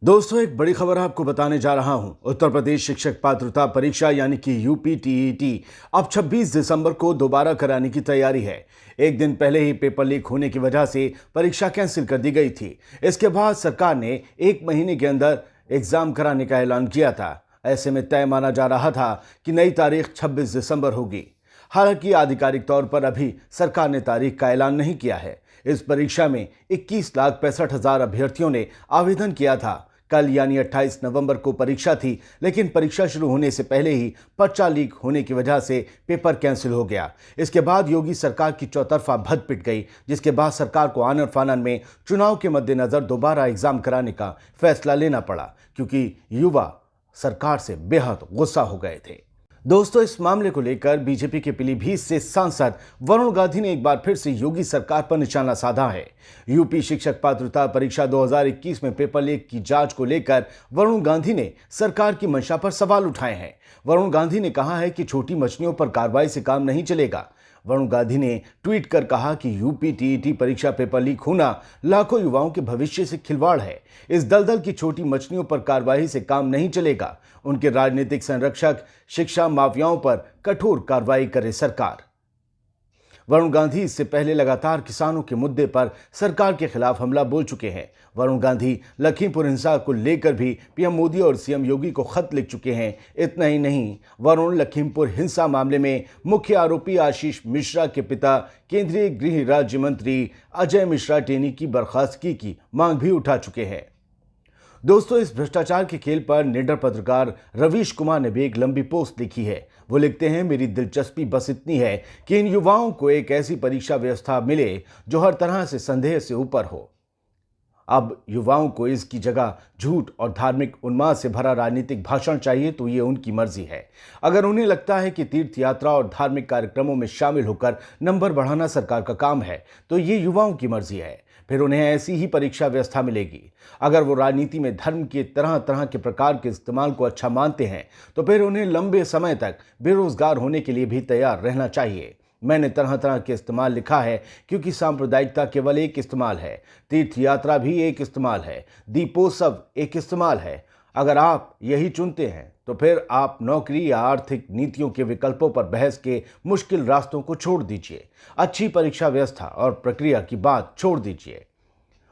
दोस्तों, एक बड़ी खबर आपको बताने जा रहा हूं। उत्तर प्रदेश शिक्षक पात्रता परीक्षा यानी कि यूपी टीईटी अब 26 दिसंबर को दोबारा कराने की तैयारी है। एक दिन पहले ही पेपर लीक होने की वजह से परीक्षा कैंसिल कर दी गई थी। इसके बाद सरकार ने एक महीने के अंदर एग्जाम कराने का ऐलान किया था। ऐसे में तय माना जा रहा था कि नई तारीख 26 दिसंबर होगी। हालांकि आधिकारिक तौर पर अभी सरकार ने तारीख का ऐलान नहीं किया है। इस परीक्षा में 21,65,000 अभ्यर्थियों ने आवेदन किया था। कल यानी 28 नवंबर को परीक्षा थी, लेकिन परीक्षा शुरू होने से पहले ही पर्चा लीक होने की वजह से पेपर कैंसिल हो गया। इसके बाद योगी सरकार की चौतरफा भद पिट गई, जिसके बाद सरकार को आनन फानन में चुनाव के मद्देनजर दोबारा एग्जाम कराने का फैसला लेना पड़ा, क्योंकि युवा सरकार से बेहद गुस्सा हो गए थे। दोस्तों, इस मामले को लेकर बीजेपी के पीलीभीत से सांसद वरुण गांधी ने एक बार फिर से योगी सरकार पर निशाना साधा है। यूपी शिक्षक पात्रता परीक्षा 2021 में पेपर लीक की जांच को लेकर वरुण गांधी ने सरकार की मंशा पर सवाल उठाए हैं। वरुण गांधी ने कहा है कि छोटी मछलियों पर कार्रवाई से काम नहीं चलेगा। वरुण गांधी ने ट्वीट कर कहा कि यूपी टीईटी परीक्षा पेपर लीक होना लाखों युवाओं के भविष्य से खिलवाड़ है। इस दलदल की छोटी मछलियों पर कार्रवाई से काम नहीं चलेगा। उनके राजनीतिक संरक्षक शिक्षा माफियाओं पर कठोर कार्रवाई करे सरकार। वरुण गांधी इससे पहले लगातार किसानों के मुद्दे पर सरकार के खिलाफ हमला बोल चुके हैं। वरुण गांधी लखीमपुर हिंसा को लेकर भी पीएम मोदी और सीएम योगी को खत लिख चुके हैं। इतना ही नहीं, वरुण लखीमपुर हिंसा मामले में मुख्य आरोपी आशीष मिश्रा के पिता केंद्रीय गृह राज्य मंत्री अजय मिश्रा टेनी की बर्खास्तगी की मांग भी उठा चुके हैं। दोस्तों, इस भ्रष्टाचार के खेल पर निडर पत्रकार रवीश कुमार ने भी एक लंबी पोस्ट लिखी है। वो लिखते हैं, मेरी दिलचस्पी बस इतनी है कि इन युवाओं को एक ऐसी परीक्षा व्यवस्था मिले जो हर तरह से संदेह से ऊपर हो। अब युवाओं को इसकी जगह झूठ और धार्मिक उन्माद से भरा राजनीतिक भाषण चाहिए तो ये उनकी मर्जी है। अगर उन्हें लगता है कि तीर्थ यात्रा और धार्मिक कार्यक्रमों में शामिल होकर नंबर बढ़ाना सरकार का काम है तो ये युवाओं की मर्जी है। फिर उन्हें ऐसी ही परीक्षा व्यवस्था मिलेगी। अगर वो राजनीति में धर्म के तरह तरह के प्रकार के इस्तेमाल को अच्छा मानते हैं तो फिर उन्हें लंबे समय तक बेरोजगार होने के लिए भी तैयार रहना चाहिए। मैंने तरह तरह के इस्तेमाल लिखा है क्योंकि सांप्रदायिकता केवल एक इस्तेमाल है, तीर्थ यात्रा भी एक इस्तेमाल है, दीपोत्सव एक इस्तेमाल है। अगर आप यही चुनते हैं तो फिर आप नौकरी या आर्थिक नीतियों के विकल्पों पर बहस के मुश्किल रास्तों को छोड़ दीजिए। अच्छी परीक्षा व्यवस्था और प्रक्रिया की बात छोड़ दीजिए।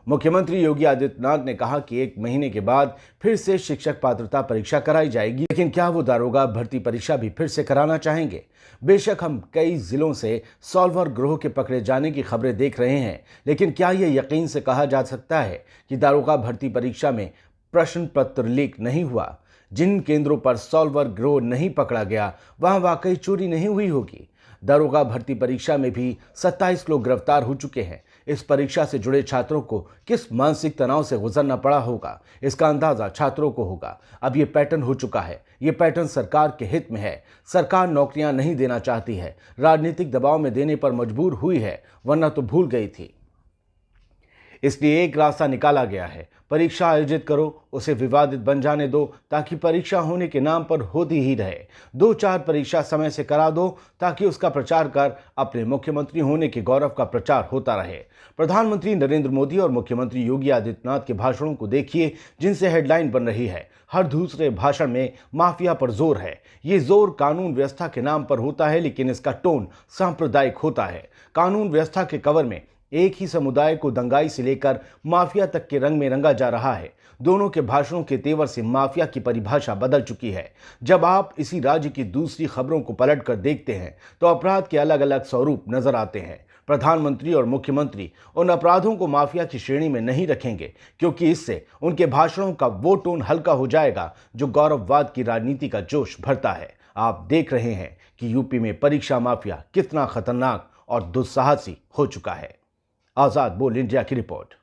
मुख्यमंत्री योगी आदित्यनाथ ने कहा कि एक महीने के बाद फिर से शिक्षक पात्रता परीक्षा कराई जाएगी, लेकिन क्या वो दारोगा भर्ती परीक्षा भी फिर से कराना चाहेंगे? बेशक हम कई जिलों से सॉल्वर गिरोह के पकड़े जाने की खबरें देख रहे हैं, लेकिन क्या यह यकीन से कहा जा सकता है कि दारोगा भर्ती परीक्षा में प्रश्न पत्र लीक नहीं हुआ? जिन केंद्रों पर सॉल्वर गिरोह नहीं पकड़ा गया वहां वाकई चोरी नहीं हुई होगी। दारोगा भर्ती परीक्षा में भी 27 लोग गिरफ्तार हो चुके हैं। इस परीक्षा से जुड़े छात्रों को किस मानसिक तनाव से गुजरना पड़ा होगा, इसका अंदाजा छात्रों को होगा। अब ये पैटर्न हो चुका है। ये पैटर्न सरकार के हित में है। सरकार नौकरियां नहीं देना चाहती है, राजनीतिक दबाव में देने पर मजबूर हुई है, वरना तो भूल गई थी। इसलिए एक रास्ता निकाला गया है, परीक्षा आयोजित करो, उसे विवादित बन जाने दो ताकि परीक्षा होने के नाम पर होती ही रहे। 2-4 परीक्षा समय से करा दो ताकि उसका प्रचार कर अपने मुख्यमंत्री होने के गौरव का प्रचार होता रहे। प्रधानमंत्री नरेंद्र मोदी और मुख्यमंत्री योगी आदित्यनाथ के भाषणों को देखिए, जिनसे हेडलाइन बन रही है। हर दूसरे भाषण में माफिया पर जोर है। ये जोर कानून व्यवस्था के नाम पर होता है, लेकिन इसका टोन सांप्रदायिक होता है। कानून व्यवस्था के कवर में एक ही समुदाय को दंगाई से लेकर माफिया तक के रंग में रंगा जा रहा है। दोनों के भाषणों के तेवर से माफिया की परिभाषा बदल चुकी है। जब आप इसी राज्य की दूसरी खबरों को पलटकर देखते हैं तो अपराध के अलग अलग स्वरूप नजर आते हैं। प्रधानमंत्री और मुख्यमंत्री उन अपराधों को माफिया की श्रेणी में नहीं रखेंगे, क्योंकि इससे उनके भाषणों का वो टोन हल्का हो जाएगा जो गौरववाद की राजनीति का जोश भरता है। आप देख रहे हैं कि यूपी में परीक्षा माफिया कितना खतरनाक और दुस्साहसी हो चुका है। आजाद बोल इंडिया की रिपोर्ट।